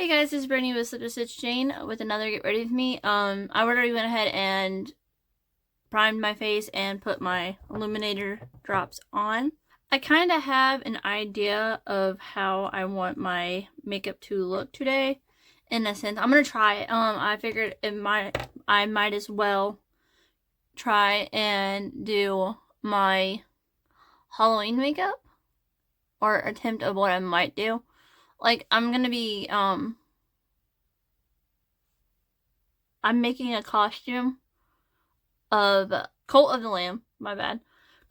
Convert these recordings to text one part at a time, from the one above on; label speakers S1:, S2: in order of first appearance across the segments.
S1: Hey guys, this is Brittany with Slip to Stitch Jane with another Get Ready With Me. I already went ahead and primed my face and put my illuminator drops on. I kind of have an idea of how I want my makeup to look today. In a sense, I'm gonna try it. I figured I might as well try and do my Halloween makeup, or attempt of what I might do. Like, I'm gonna be, I'm making a costume of Cult of the Lamb. My bad.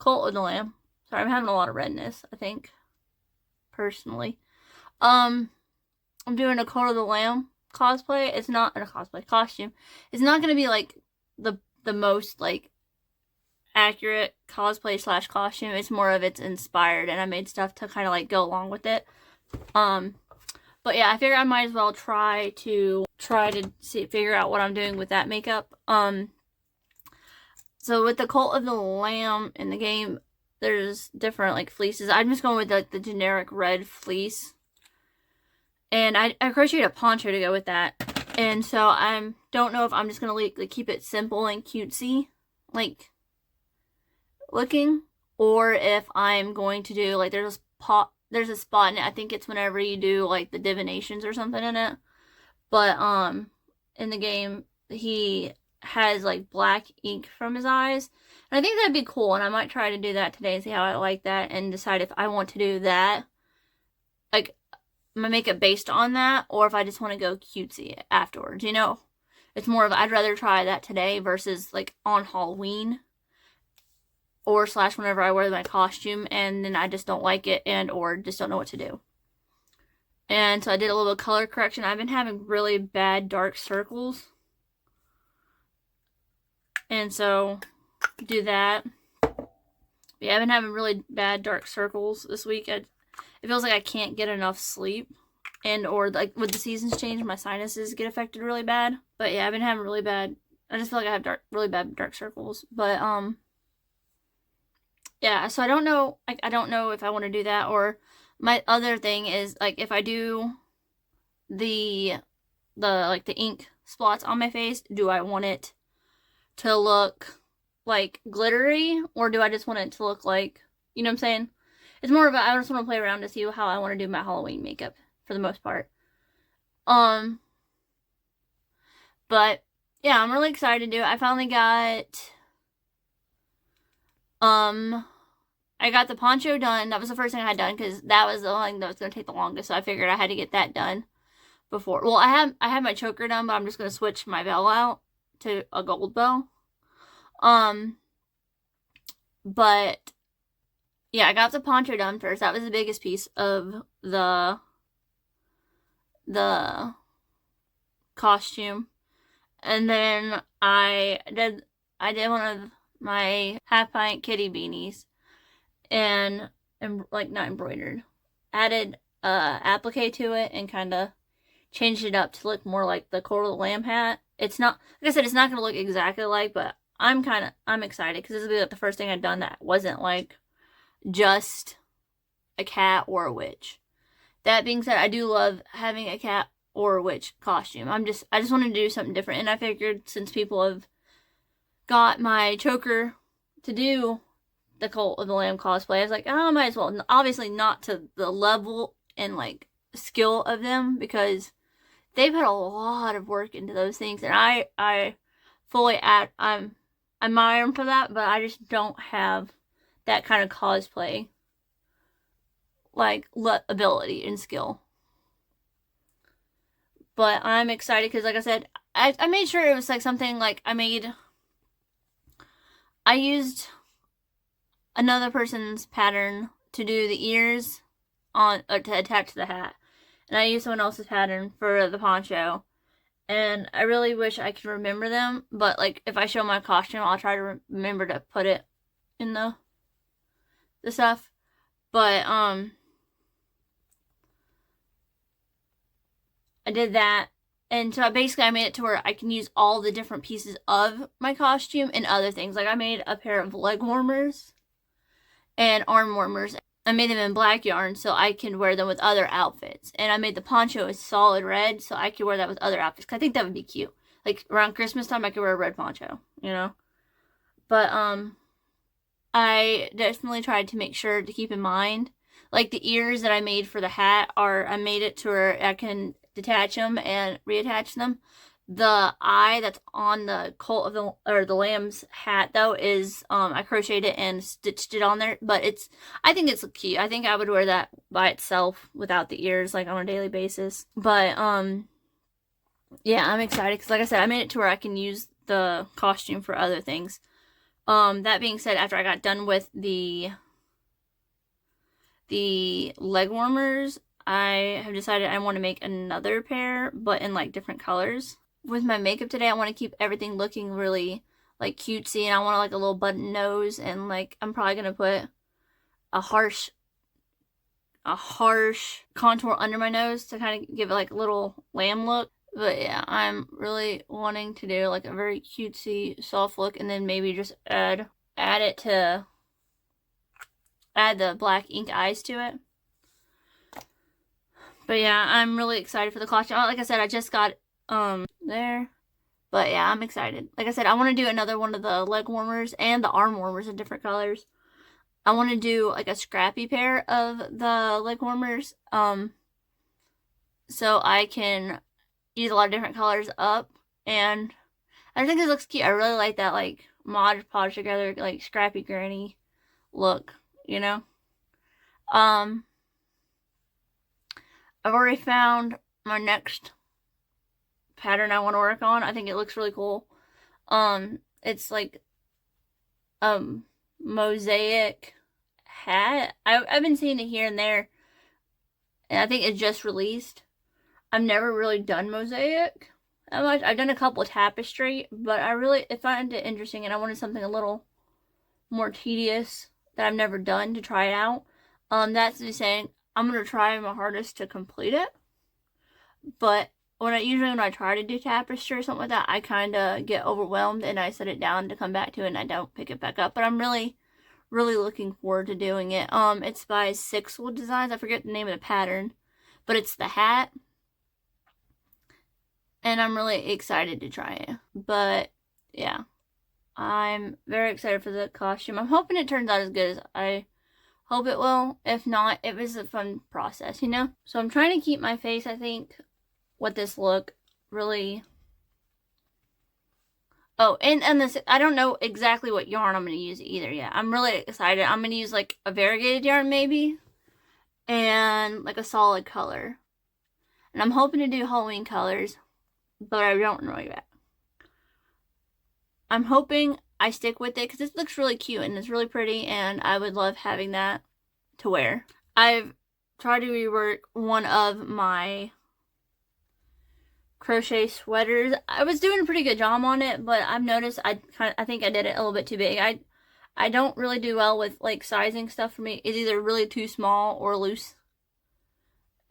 S1: Cult of the Lamb. Sorry, I'm having a lot of redness, I think. Personally. I'm doing a Cult of the Lamb cosplay. It's not a cosplay, costume. It's not gonna be like the most like accurate cosplay / costume. It's more of it's inspired, and I made stuff to kind of like go along with it. But yeah, I figured I might as well try to figure out what I'm doing with that makeup. So with the Cult of the Lamb in the game, there's different like fleeces. I'm just going with like the generic red fleece, and I crocheted a poncho to go with that. And so I don't know if I'm just gonna like keep it simple and cutesy, like looking, or if I'm going to do like there's a spot in it. I think it's whenever you do like the divinations or something in it. But in the game he has like black ink from his eyes. And I think that'd be cool, and I might try to do that today and see how I like that and decide if I want to do that, like my makeup based on that, or if I just want to go cutesy afterwards, you know? It's more of I'd rather try that today versus like on Halloween, or / whenever I wear my costume and then I just don't like it and or just don't know what to do. And so I did a little color correction. I've been having really bad dark circles, and so do that. Yeah, I've been having really bad dark circles this week. It feels like I can't get enough sleep, and or like with the seasons change, my sinuses get affected really bad. But yeah, I've been having really bad, I just feel like I have really bad dark circles. But yeah, so I don't know if I want to do that. Or my other thing is like if I do the ink spots on my face, do I want it to look like glittery, or do I just want it to look like, you know what I'm saying? It's more about, I just want to play around to see how I want to do my Halloween makeup for the most part. But yeah, I'm really excited to do it. I finally got I got the poncho done. That was the first thing I had done, because that was the one thing that was going to take the longest. So I figured I had to get that done before. Well, I had my choker done, but I'm just going to switch my veil out to a gold bow. But yeah, I got the poncho done first. That was the biggest piece of the costume. And then I did one of my half pint kitty beanies, and like not embroidered, added applique to it and kind of changed it up to look more like the Cult of the Lamb hat. It's not, like I said, it's not going to look exactly like, but I'm excited because this will be like the first thing I've done that wasn't like just a cat or a witch. That being said, I do love having a cat or a witch costume. I just wanted to do something different, and I figured since people have got my choker to do the Cult of the Lamb cosplay, I was like, oh, I might as well. Obviously not to the level and like skill of them, because they put a lot of work into those things, and I fully I'm admire them for that, but I just don't have that kind of cosplay like ability and skill. But I'm excited because, like I said, I made sure it was like something like I used another person's pattern to do the ears on, or to attach to the hat, and I used someone else's pattern for the poncho. And I really wish I could remember them, but like if I show my costume, I'll try to remember to put it in the stuff. But I did that, and so I made it to where I can use all the different pieces of my costume and other things. Like I made a pair of leg warmers and arm warmers I made them in black yarn so I can wear them with other outfits. And I made the poncho a solid red so I could wear that with other outfits. 'Cause I think that would be cute. Like around Christmas time I could wear a red poncho, you know? But I definitely tried to make sure to keep in mind, like the ears that I made for the hat I made it to where I can detach them and reattach them. The eye that's on the colt of the lamb's hat though is I crocheted it and stitched it on there, but I think it's cute. I think I would wear that by itself without the ears, like on a daily basis. But yeah, I'm excited because like I said, I made it to where I can use the costume for other things. That being said, after I got done with the leg warmers, I have decided I want to make another pair, but in like different colors. With my makeup today, I want to keep everything looking really like cutesy, and I want like a little button nose, and like I'm probably gonna put a harsh contour under my nose to kind of give it like a little lamb look. But yeah, I'm really wanting to do like a very cutesy soft look, and then maybe just add the black ink eyes to it. But yeah, I'm really excited for the costume. Like I said, I just got there. But yeah, I'm excited. Like I said, I want to do another one of the leg warmers and the arm warmers in different colors. I want to do like a scrappy pair of the leg warmers. So I can use a lot of different colors up, and I think it looks cute. I really like that like Mod Podge together like scrappy granny look, you know. I've already found my next pattern I want to work on. I think it looks really cool. It's like mosaic hat. I've been seeing it here and there, and I think it's just released. I've never really done mosaic that much. I've done a couple of tapestry, but I find it interesting, and I wanted something a little more tedious that I've never done to try it out. That's me saying I'm gonna try my hardest to complete it, but when I try to do tapestry or something like that, I kind of get overwhelmed and I set it down to come back to it, and I don't pick it back up. But I'm really looking forward to doing it. It's by Sixwood Designs. I forget the name of the pattern, but it's the hat, and I'm really excited to try it. But yeah, I'm very excited for the costume. I'm hoping it turns out as good as I hope it will. If not, it was a fun process, you know? So I'm trying to keep my face, I think, with this look really. Oh, and this, I don't know exactly what yarn I'm going to use either yet. I'm really excited. I'm going to use like a variegated yarn maybe, and like a solid color. And I'm hoping to do Halloween colors, but I don't know yet. I'm hoping I stick with it because this looks really cute and it's really pretty, and I would love having that to wear. I've tried to rework one of my crochet sweaters. I was doing a pretty good job on it, but I've noticed I think I did it a little bit too big. I don't really do well with like sizing stuff. For me, it's either really too small or loose.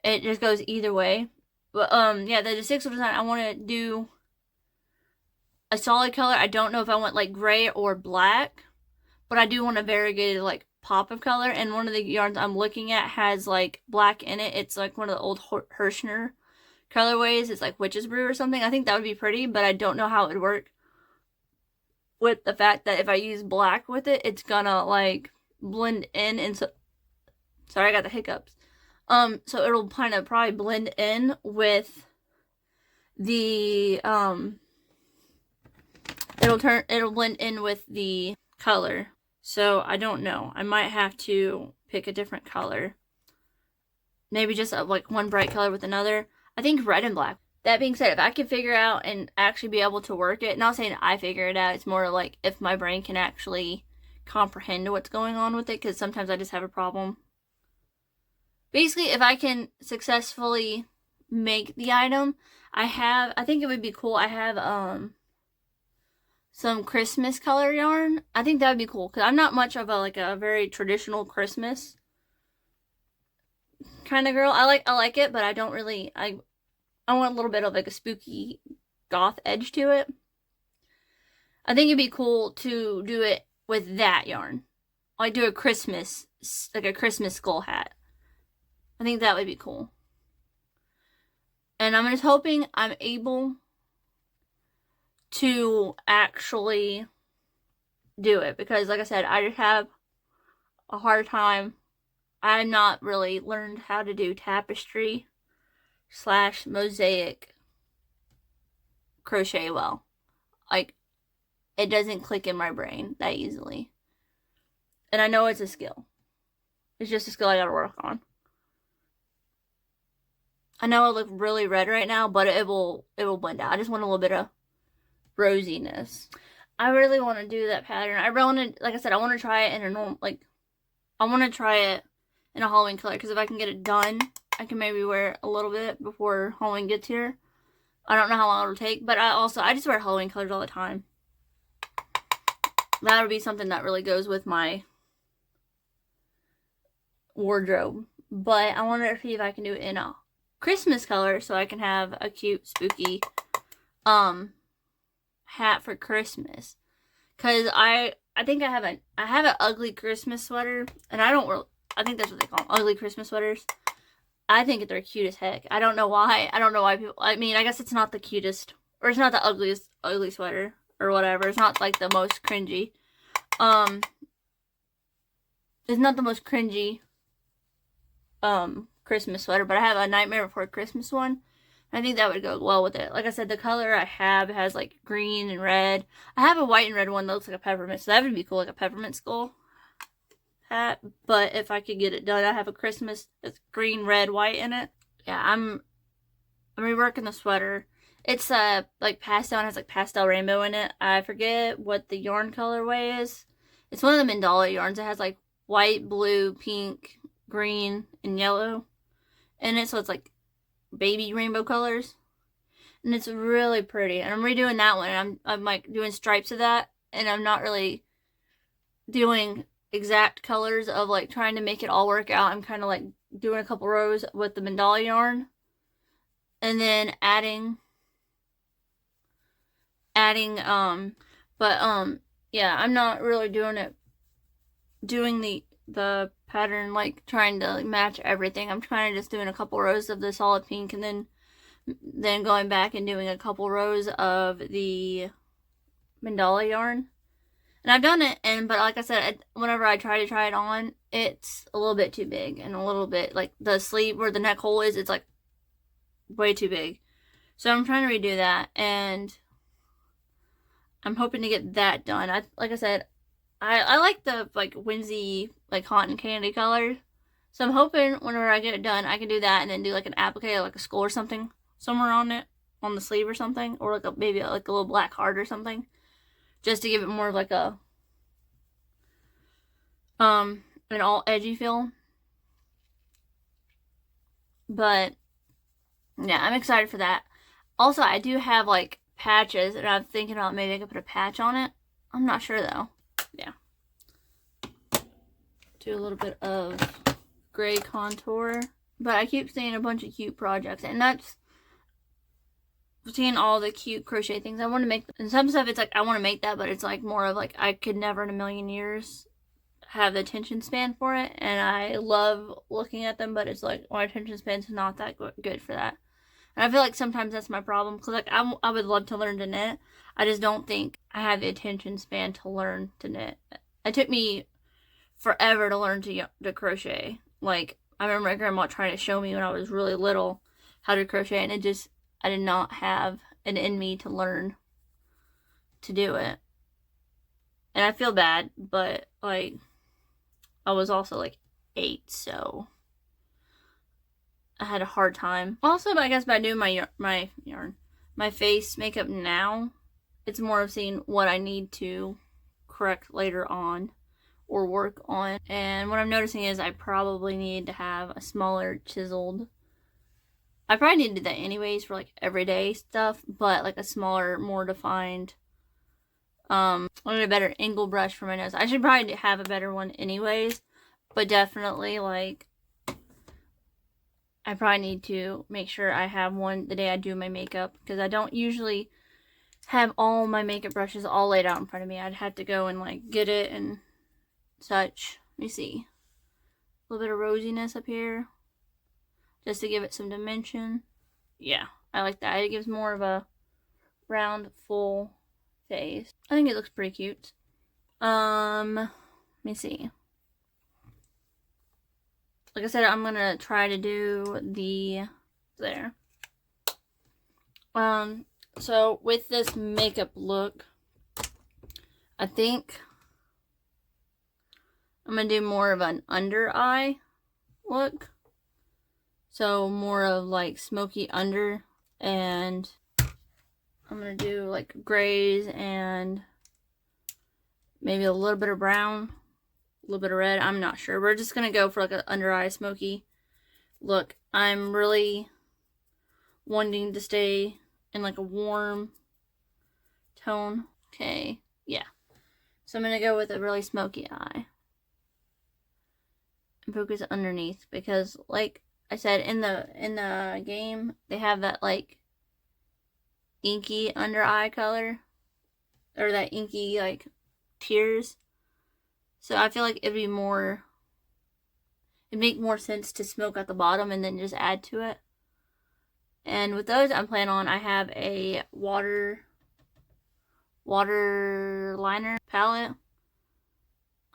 S1: It just goes either way. But yeah, the Sixwood Design, I want to do a solid color. I don't know if I want like gray or black, but I do want a variegated like pop of color. And one of the yarns I'm looking at has like black in it. It's like one of the old Hirschner colorways. It's like Witch's Brew or something. I think that would be pretty, but I don't know how it would work with the fact that if I use black with it, it's gonna like blend in. And so, sorry, I got the hiccups. So it'll kind of probably blend in with the it'll blend in with the color. So I don't know. I might have to pick a different color. Maybe just like one bright color with another. I think red and black. That being said, if I can figure out and actually be able to work it, not saying I figure it out, it's more like if my brain can actually comprehend what's going on with it, because sometimes I just have a problem. Basically, if I can successfully make the item, I think it would be cool. I have some Christmas color yarn. I think that would be cool, because I'm not much of a very traditional Christmas kind of girl. I like it, but I don't really, I want a little bit of like a spooky goth edge to it. I think it'd be cool to do it with that yarn. Like do a Christmas like a Christmas skull hat. I think that would be cool. And I'm just hoping I'm able to actually do it, because like I said, I just have a hard time. I've not really learned how to do tapestry / mosaic crochet well. Like, it doesn't click in my brain that easily. And I know it's a skill. It's just a skill I gotta work on. I know I look really red right now, but it will blend out. I just want a little bit of rosiness. I really want to do that pattern. I really want to, like I said, I want to try it in a normal, like, I want to try it in a Halloween color, because if I can get it done, I can maybe wear it a little bit before Halloween gets here. I don't know how long it'll take, but I just wear Halloween colors all the time. That would be something that really goes with my wardrobe. But I want to see if I can do it in a Christmas color, so I can have a cute, spooky hat for Christmas. Cause I think I have an ugly Christmas sweater, and I think that's what they call them, ugly Christmas sweaters. I think they're cute as heck. I don't know why. I don't know why people. I mean, I guess it's not the cutest, or it's not the ugliest ugly sweater or whatever. It's not like the most cringy. It's not the most cringy Christmas sweater, but I have a Nightmare Before Christmas one. I think that would go well with it. Like I said, the color I have has like green and red. I have a white and red one that looks like a peppermint, so that would be cool, like a peppermint skull hat. But if I could get it done, I have a Christmas that's green, red, white in it. Yeah, I'm reworking the sweater. It's like pastel, and has like pastel rainbow in it. I forget what the yarn colorway is. It's one of the mandala yarns. It has like white, blue, pink, green, and yellow in it, so it's like baby rainbow colors, and it's really pretty. And I'm redoing that one, and I'm like doing stripes of that, and I'm not really doing exact colors of like trying to make it all work out. I'm kind of like doing a couple rows with the mandala yarn, and then adding yeah, I'm not really doing the pattern like trying to match everything. I'm trying to just doing a couple rows of the solid pink, and then going back and doing a couple rows of the mandala yarn. And I've done it, but like I said, whenever I try it on, it's a little bit too big, and a little bit like the sleeve where the neck hole is, it's like way too big. So I'm trying to redo that, and I'm hoping to get that done. Like I said, I like the like whimsy, like cotton candy color. So I'm hoping whenever I get it done, I can do that and then do like an applique, like a skull or something somewhere on it, on the sleeve or something, or like maybe like a little black heart or something, just to give it more of like a an all edgy feel. But yeah, I'm excited for that. Also, I do have like patches, and I'm thinking about maybe I could put a patch on it. I'm not sure though. Yeah. Do a little bit of gray contour. But I keep seeing a bunch of cute projects, and that's seeing all the cute crochet things I want to make. And some stuff, it's like I want to make that, but it's like more of like I could never in a million years have the attention span for it. And I love looking at them, but it's like my attention span's not that good for that. And I feel like sometimes that's my problem, because like I would love to learn to knit. I just don't think I have the attention span to learn to knit. It took me forever to learn to crochet. Like, I remember my grandma trying to show me when I was really little how to crochet, and I did not have it in me to learn to do it. And I feel bad, but like I was also like 8, so I had a hard time. Also, I guess by doing my face makeup now, it's more of seeing what I need to correct later on or work on. And what I'm noticing is I probably need to have a smaller chiseled. I probably need to do that anyways for like everyday stuff, but like a smaller, more defined. I need a better angle brush for my nose. I should probably have a better one anyways, but definitely like I probably need to make sure I have one the day I do my makeup, because I don't usually have all my makeup brushes all laid out in front of me. I'd have to go and like get it and such. Let me see. little bit of rosiness up here, just to give it some dimension. Yeah, I like that. It gives more of a round, full face. I think it looks pretty cute. Let me see. Like I said, I'm gonna try to do the there. So with this makeup look, I think I'm gonna do more of an under eye look. So more of like smoky under, and I'm gonna do like grays and maybe a little bit of brown, a little bit of red. I'm not sure. We're just gonna go for like an under eye smoky look. I'm really wanting to stay in like a warm tone. Okay, yeah. So I'm gonna go with a really smoky eye and focus underneath, because like I said, in the game they have that like inky under eye color, or that inky like tears. So I feel like it'd make more sense to smoke at the bottom and then just add to it. And with those, I'm planning on, I have a water liner palette.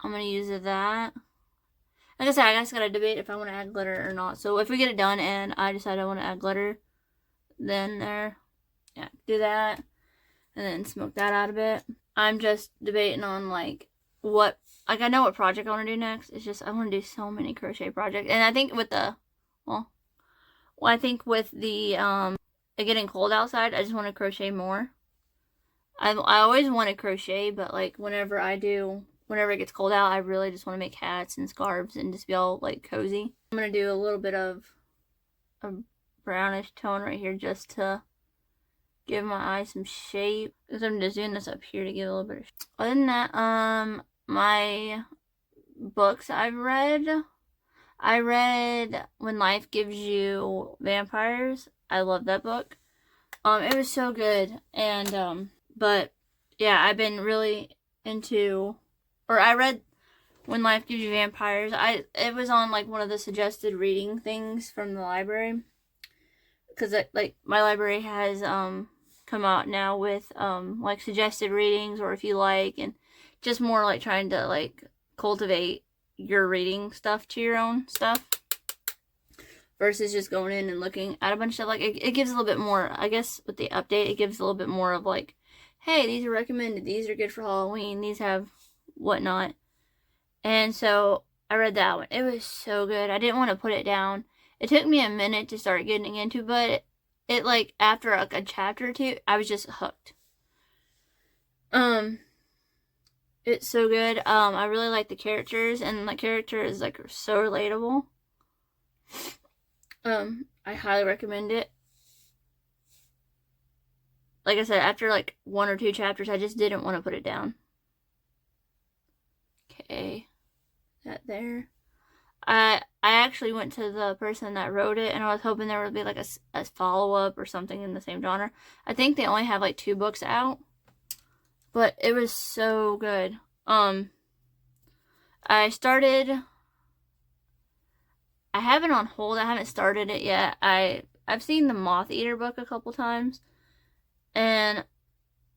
S1: I'm gonna use that. Like I said, I just gotta debate if I want to add glitter or not. So if we get it done and I decide I want to add glitter, then yeah, do that and then smoke that out a bit. I'm just debating on like I know what project I want to do next. It's just I want to do so many crochet projects, and I think with the I think with the it getting cold outside, I just want to crochet more. I always want to crochet, but like whenever it gets cold out, I really just want to make hats and scarves and just be all like cozy. I'm gonna do a little bit of a brownish tone right here just to give my eye some shape, because I'm just doing this up here to give a little bit of shape. Other than that, my books I read When Life Gives You Vampires. I love that book. It was so good. And but yeah, I've been really into, or I read When Life Gives You Vampires. It was on like one of the suggested reading things from the library, because like my library has come out now with like suggested readings, or if you like, and just more like trying to like cultivate your reading stuff to your own stuff versus just going in and looking at a bunch of stuff. Like it gives a little bit more, I guess with the update, it gives a little bit more of like, hey, these are recommended, these are good for Halloween, these have whatnot. And so I read that one. It was so good. I didn't want to put it down. It took me a minute to start getting into, but it like after a chapter or two, I was just hooked. It's so good. I really like the characters, and the character is like so relatable. I highly recommend it. Like I said, after like 1 or 2 chapters, I just didn't want to put it down. Okay, that there. I actually went to the person that wrote it, and I was hoping there would be like a follow-up or something in the same genre. I think they only have like 2 books out, but it was so good. I have it on hold. I haven't started it yet. I've seen the Moth Eater book a couple times, and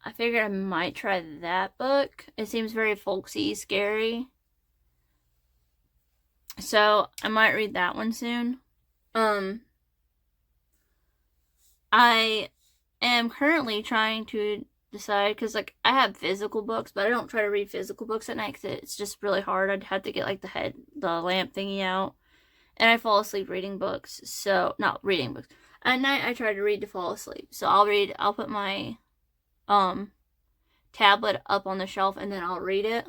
S1: I figured I might try that book. It seems very folksy, scary. So I might read that one soon. I am currently trying to decide, because like I have physical books, but I don't try to read physical books at night because it's just really hard. I'd have to get like the lamp thingy out, and I fall asleep reading books. So not reading books at night. I try to read to fall asleep. So I'll put my tablet up on the shelf, and then I'll read it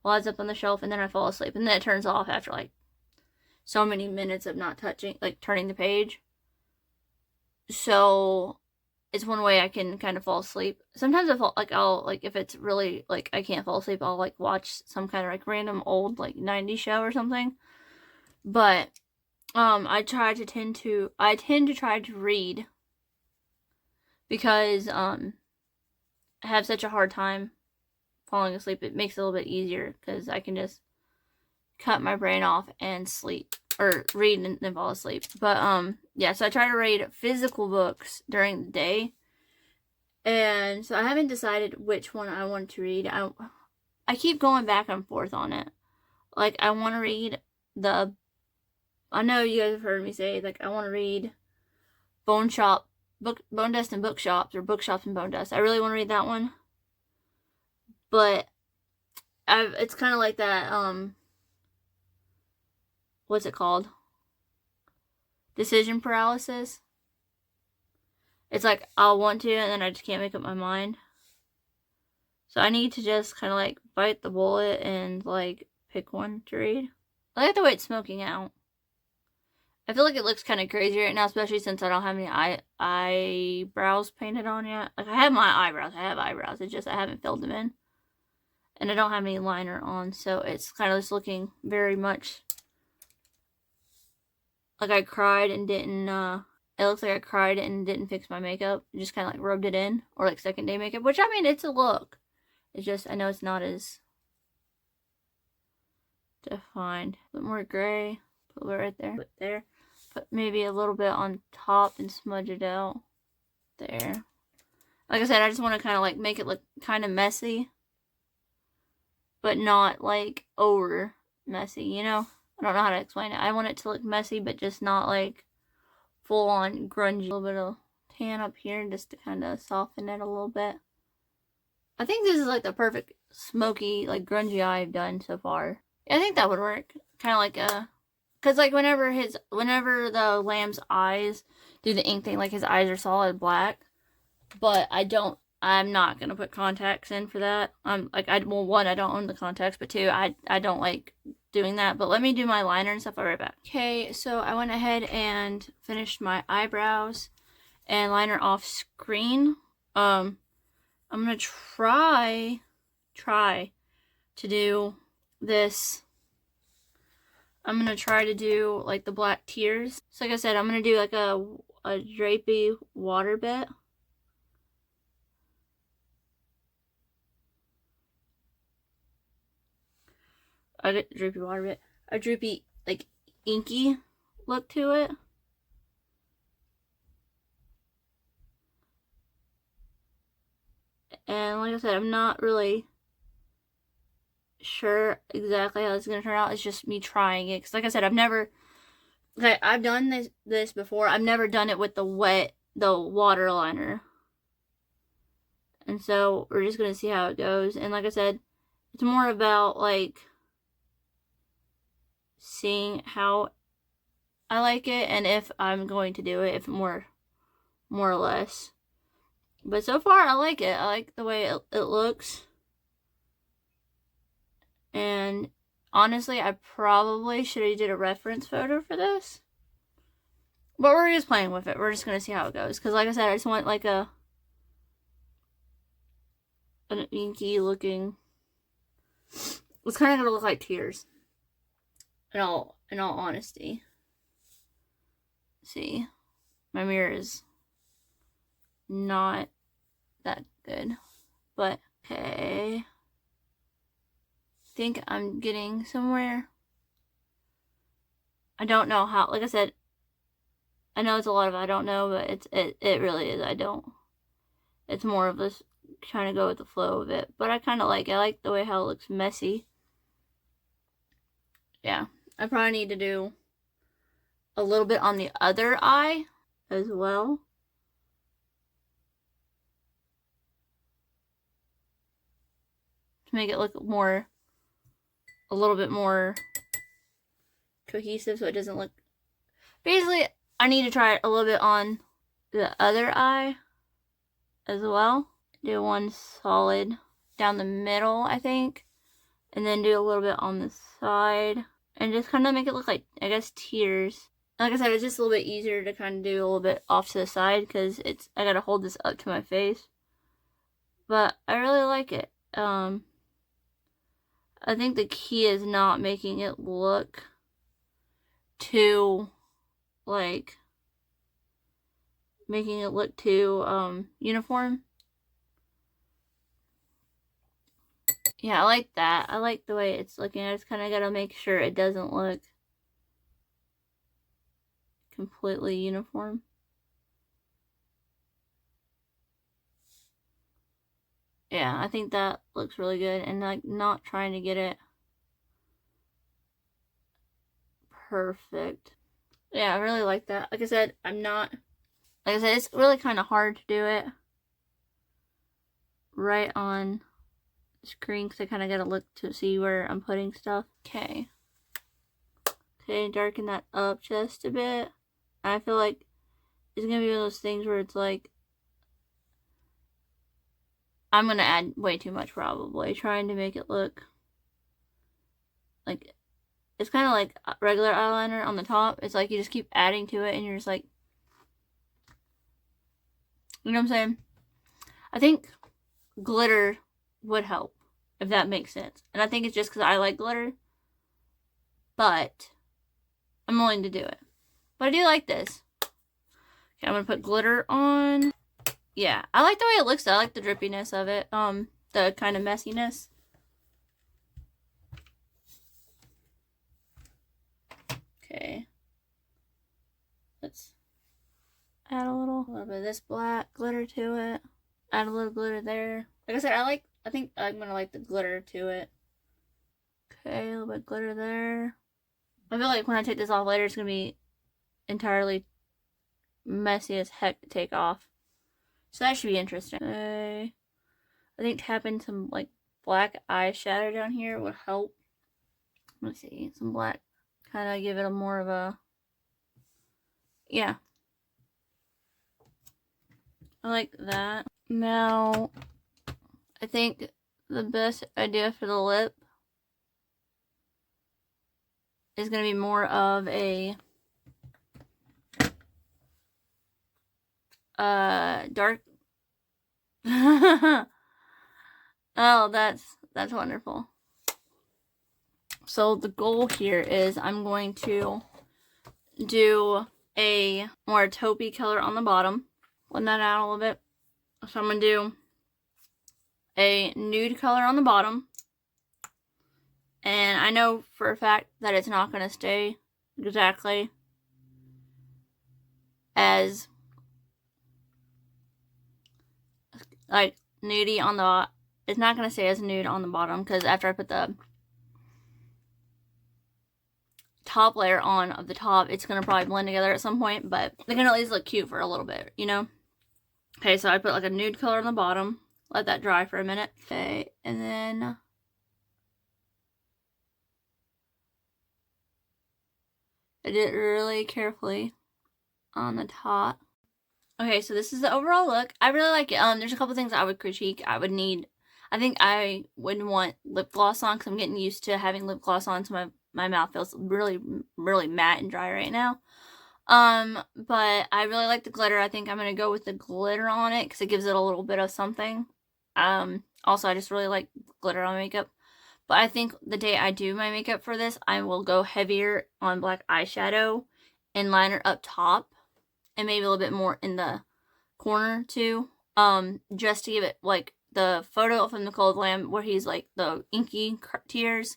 S1: while it's up on the shelf, and then I fall asleep, and then it turns off after like so many minutes of not touching, like turning the page. So it's one way I can kind of fall asleep. Sometimes I'll if it's really like I can't fall asleep, I'll like watch some kind of like random old like 90s show or something. But I tend to try to read, because I have such a hard time falling asleep. It makes it a little bit easier because I can just cut my brain off and sleep, or read and then fall asleep. But yeah, so I try to read physical books during the day, and so I haven't decided which one I want to read. I keep going back and forth on it. Like, I want to read I know you guys have heard me say, like, I want to read Bone Dust and Bookshops, or Bookshops and Bone Dust. I really want to read that one. But it's kind of like that, what's it called? Decision paralysis. It's like, I'll want to, and then I just can't make up my mind. So I need to just kind of, like, bite the bullet and, like, pick one to read. I like the way it's smoking out. I feel like it looks kind of crazy right now, especially since I don't have any eyebrows painted on yet. Like, I have my eyebrows. I have eyebrows. It's just I haven't filled them in. And I don't have any liner on, so it's kind of just looking very much like I cried and didn't, it looks like I cried and didn't fix my makeup. Just kind of, like, rubbed it in. Or, like, second day makeup. Which, I mean, it's a look. It's just, I know it's not as defined. A bit more gray. Put it right there. Put there. Put maybe a little bit on top and smudge it out. There. Like I said, I just want to kind of, like, make it look kind of messy. But not, like, over messy, you know? I don't know how to explain it. I want it to look messy, but just not, like, full on grungy. A little bit of tan up here just to kind of soften it a little bit. I think this is, like, the perfect smoky, like, grungy eye I've done so far. I think that would work. Kind of like a... Because, like, whenever the lamb's eyes do the ink thing, like, his eyes are solid black. But I'm not going to put contacts in for that. Well, one, I don't own the contacts, but two, I don't like doing that. But let me do my liner and stuff. I'll be right back. Okay, so I went ahead and finished my eyebrows and liner off screen. I'm going to try to do this. I'm going to try to do, like, the black tears. So, like I said, I'm going to do, like, a drapey water bit. A droopy water bit. A droopy, like, inky look to it. And like I said, I'm not really sure exactly how it's going to turn out. It's just me trying it. Because like I said, I've done this before. I've never done it with the water liner. And so we're just going to see how it goes. And like I said, it's more about, like, seeing how I like it and if I'm going to do it, if more or less. But so far, I like it. I like the way it looks. And honestly, I probably should have did a reference photo for this. But we're just playing with it. We're just going to see how it goes. Because like I said, I just want, like, an inky looking... It's kind of going to look like tears. In all honesty. See, my mirror is not that good, but okay. Think I'm getting somewhere. I don't know how. Like I said, I know it's a lot of I don't know, but it really is I don't. It's more of this trying to go with the flow of it, but I kind of like it. I like the way how it looks messy. Yeah. I probably need to do a little bit on the other eye as well. To make it look a little bit more cohesive so it doesn't look... Basically, I need to try it a little bit on the other eye as well. Do one solid down the middle, I think. And then do a little bit on the side. And just kind of make it look like, I guess, tears. Like I said, it's just a little bit easier to kind of do a little bit off to the side because I gotta hold this up to my face. But I really like it. I think the key is not making it look too, like, uniform. Yeah, I like that. I like the way it's looking. I just kind of got to make sure it doesn't look completely uniform. Yeah, I think that looks really good, and like not trying to get it perfect. Yeah, I really like that. Like I said, it's really kind of hard to do it right on screen because I kind of got to look to see where I'm putting stuff. Okay, darken that up just a bit. I feel like it's gonna be one of those things where it's like I'm gonna add way too much, probably trying to make it look like it's kind of like regular eyeliner on the top. It's like you just keep adding to it and you're just like, you know what I'm saying? I think glitter would help, if that makes sense. And I think it's just because I like glitter, but I'm willing to do it. But I do like this. Okay, I'm gonna put glitter on. Yeah, I like the way it looks. I like the drippiness of it. The kind of messiness. Okay. Let's add a little bit of this black glitter to it. Add a little glitter there. Like I said, I think I'm gonna like the glitter to it. Okay, a little bit of glitter there. I feel like when I take this off later, it's gonna be entirely messy as heck to take off. So that should be interesting. Okay. I think tapping some like black eyeshadow down here would help. Let's see, some black. Kind of give it a more of a, yeah. I like that. Now, I think the best idea for the lip is going to be more of a dark. Oh, that's wonderful. So the goal here is I'm going to do a more taupey color on the bottom. Blend that out a little bit. So I'm going to do a nude color on the bottom. And I know for a fact that it's not going to stay exactly as like nudie on the, it's not going to stay as nude on the bottom because after I put the top layer on of the top, it's going to probably blend together at some point, but they can at least look cute for a little bit, you know? Okay, so I put like a nude color on the bottom, let that dry for a minute. Okay, and then I did it really carefully on the top. Okay, so this is the overall look. I really like it. There's a couple things I would critique. I think I would want lip gloss on because I'm getting used to having lip gloss on, so my mouth feels really, really matte and dry right now. But I really like the glitter. I think I'm going to go with the glitter on it because it gives it a little bit of something. Also, I just really like glitter on makeup. But I think the day I do my makeup for this, I will go heavier on black eyeshadow and liner up top. And maybe a little bit more in the corner too. Just to give it like the photo from the Cold Lamb where he's like the inky tears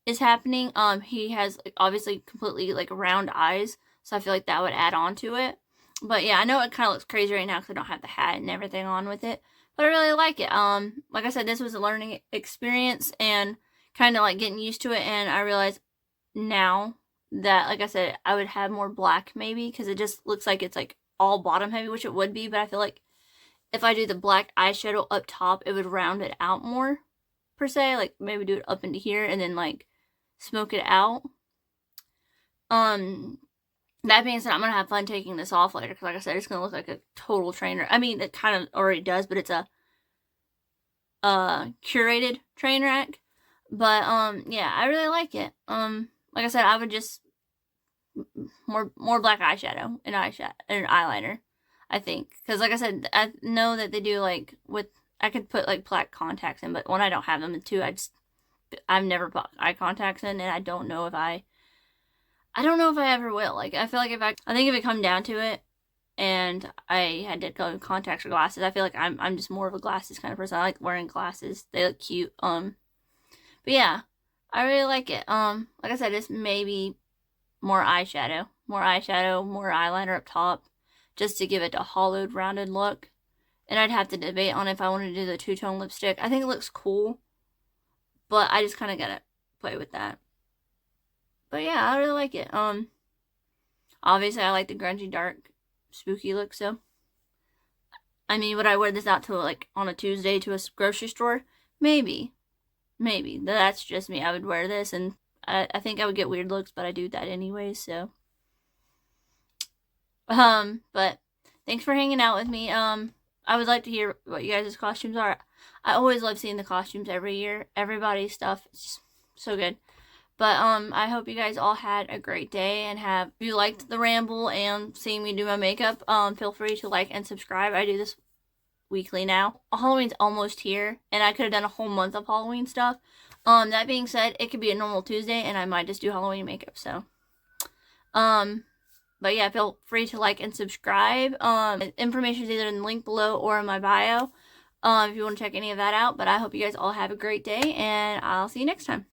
S1: is happening. He has like, obviously completely like round eyes, so I feel like that would add on to it. But yeah, I know it kind of looks crazy right now because I don't have the hat and everything on with it, but I really like it. Like I said, this was a learning experience and kind of like getting used to it, and I realize now that, like I said, I would have more black maybe because it just looks like it's like all bottom heavy, which it would be, but I feel like if I do the black eyeshadow up top, it would round it out more per se, like maybe do it up into here and then like smoke it out. That being said, I'm gonna have fun taking this off later because like I said, it's gonna look like a total trainer. I mean, it kind of already does, but it's a curated train wreck. But yeah, I really like it. Like I said, I would just more black eyeshadow and eyeliner, I think, because like I said, I know that they do like with, I could put like black contacts in, but when I don't have them too, I've never put eye contacts in, and I don't know if I ever will. Like I feel like I think if it come down to it and I had to go contacts or glasses, I feel like I'm just more of a glasses kind of person. I like wearing glasses, they look cute. But yeah, I really like it. Like I said, it's maybe more eyeshadow, more eyeliner up top, just to give it a hollowed, rounded look. And I'd have to debate on if I wanted to do the two-tone lipstick. I think it looks cool, but I just kind of gotta play with that. But yeah, I really like it. Obviously I like the grungy, dark, spooky look, so. I mean, would I wear this out to, like, on a Tuesday to a grocery store? Maybe. Maybe. That's just me. I would wear this, and I think I would get weird looks, but I do that anyway, so. But thanks for hanging out with me. I would like to hear what you guys' costumes are. I always love seeing the costumes every year. Everybody's stuff. It's just so good. But I hope you guys all had a great day, and if you liked the ramble and seeing me do my makeup, feel free to like and subscribe. I do this weekly now. Halloween's almost here, and I could have done a whole month of Halloween stuff. That being said, it could be a normal Tuesday, and I might just do Halloween makeup, so. But yeah, feel free to like and subscribe. Information is either in the link below or in my bio, if you want to check any of that out. But I hope you guys all have a great day, and I'll see you next time.